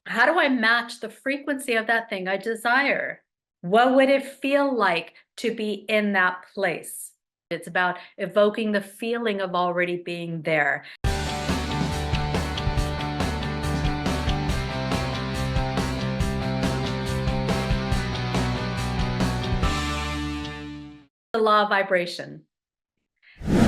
How do I match the frequency of that thing I desire? What would it feel like to be in that place? It's about evoking the feeling of already being there. The law of vibration.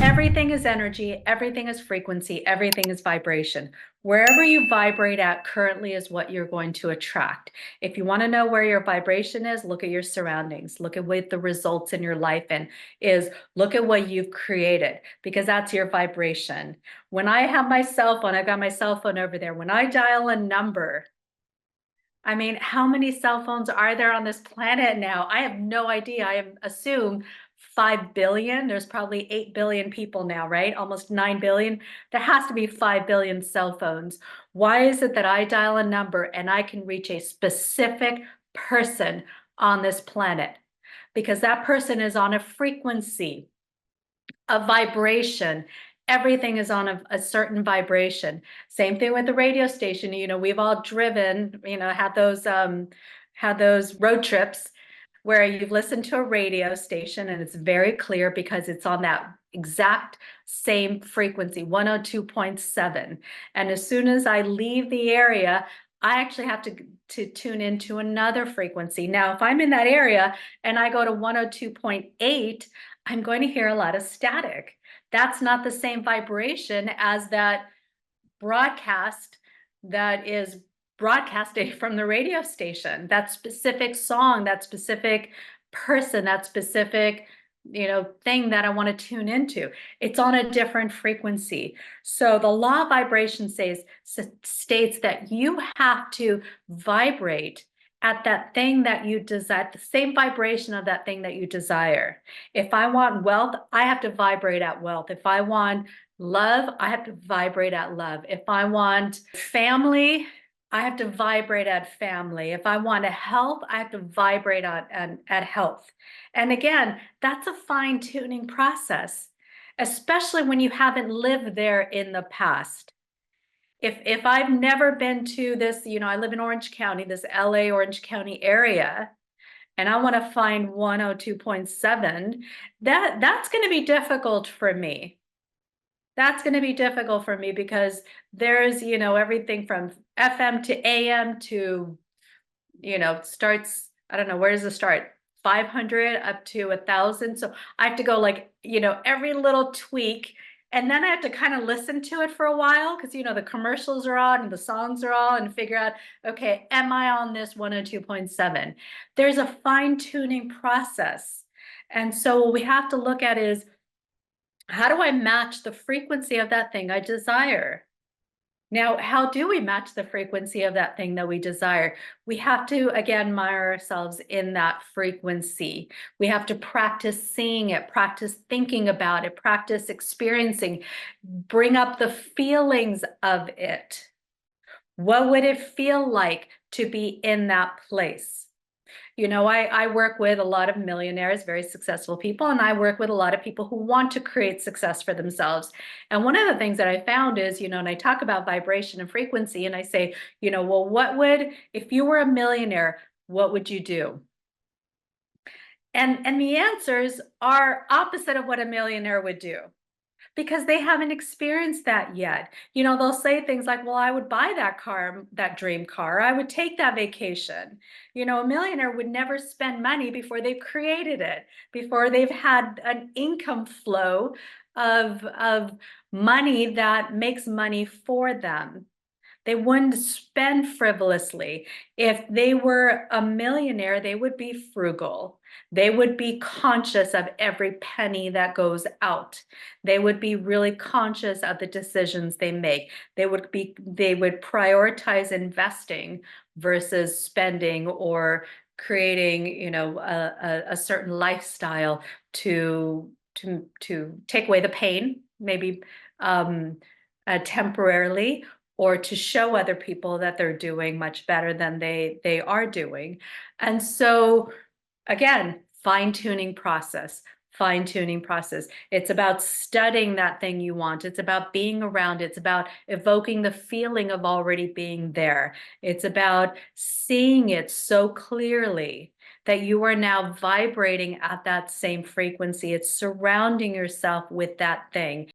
Everything is energy, everything is frequency, everything is vibration. Wherever you vibrate at currently is what you're going to attract. If you want to know where your vibration is, look at your surroundings. Look at what the results in your life and is look at what you've created, because that's your vibration. When I have my cell phone, I've got my cell phone over there. When I dial a number, I mean, how many cell phones are there on this planet now? I have no idea. I assume 5 billion. There's probably 8 billion people now, right? Almost 9 billion. There has to be 5 billion cell phones. Why is it that I dial a number and I can reach a specific person on this planet? Because that person is on a frequency, a vibration. Everything is on a certain vibration. Same thing with the radio station. We've all driven, had those road trips where you've listened to a radio station and it's very clear because it's on that exact same frequency, 102.7. And as soon as I leave the area, I actually have to tune into another frequency. Now, if I'm in that area and I go to 102.8, I'm going to hear a lot of static. That's not the same vibration as that broadcast that is broadcasting from the radio station. That specific song, that specific person, that specific thing that I want to tune into. It's on a different frequency. So the law of vibration states that you have to vibrate at that thing that you desire, the same vibration of that thing that you desire. If I want wealth, I have to vibrate at wealth. If I want love, I have to vibrate at love. If I want family, I have to vibrate at family. If I want a health, I have to vibrate at health. And again, that's a fine tuning process, especially when you haven't lived there in the past. If I've never been to this, I live in Orange County, this LA Orange County area, and I want to find 102.7, that's going to be difficult for me. That's going to be difficult for me because there's, everything from FM to AM to, starts, I don't know, where does it start? 500 up to 1,000. So I have to go like, every little tweak. And then I have to kind of listen to it for a while because, the commercials are on and the songs are on and figure out, okay, am I on this 102.7? There's a fine tuning process. And so what we have to look at is, how do I match the frequency of that thing I desire? Now, how do we match the frequency of that thing that we desire? We have to, again, mire ourselves in that frequency. We have to practice seeing it, practice thinking about it, practice experiencing, bring up the feelings of it. What would it feel like to be in that place? I work with a lot of millionaires, very successful people, and I work with a lot of people who want to create success for themselves. And one of the things that I found is, and I talk about vibration and frequency, and I say, well, if you were a millionaire, what would you do? And the answers are opposite of what a millionaire would do, because they haven't experienced that yet. They'll say things like, well, I would buy that car, that dream car. I would take that vacation. A millionaire would never spend money before they've created it, before they've had an income flow of money that makes money for them. They wouldn't spend frivolously. If they were a millionaire, they would be frugal. They would be conscious of every penny that goes out. They would be really conscious of the decisions they make. They would prioritize investing versus spending or creating, a certain lifestyle to take away the pain, maybe temporarily, or to show other people that they're doing much better than they are doing. And so again, fine-tuning process, fine-tuning process. It's about studying that thing you want. It's about being around. It's about evoking the feeling of already being there. It's about seeing it so clearly that you are now vibrating at that same frequency. It's surrounding yourself with that thing.